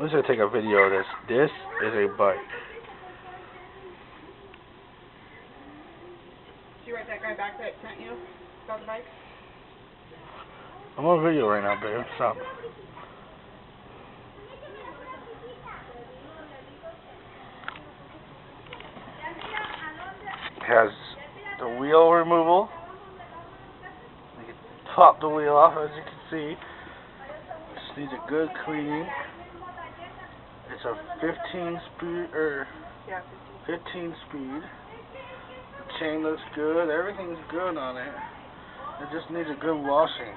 I'm just gonna take a video of this. This is a bike. Did you write that guy back that sent you about the bike? I'm on video right now, babe. Stop. It has the wheel removal. You can pop the wheel off, as you can see. Just needs a good cleaning. It's a 15 speed, Yeah, 15 speed. The chain looks good. Everything's good on it. It just needs a good washing.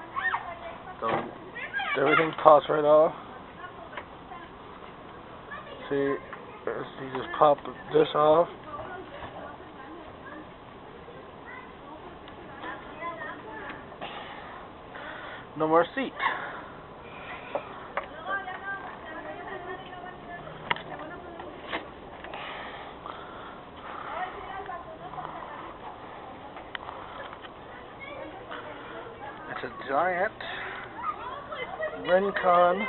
Everything pops right off. See, you just pop this off. No more seat. It's a giant Rincon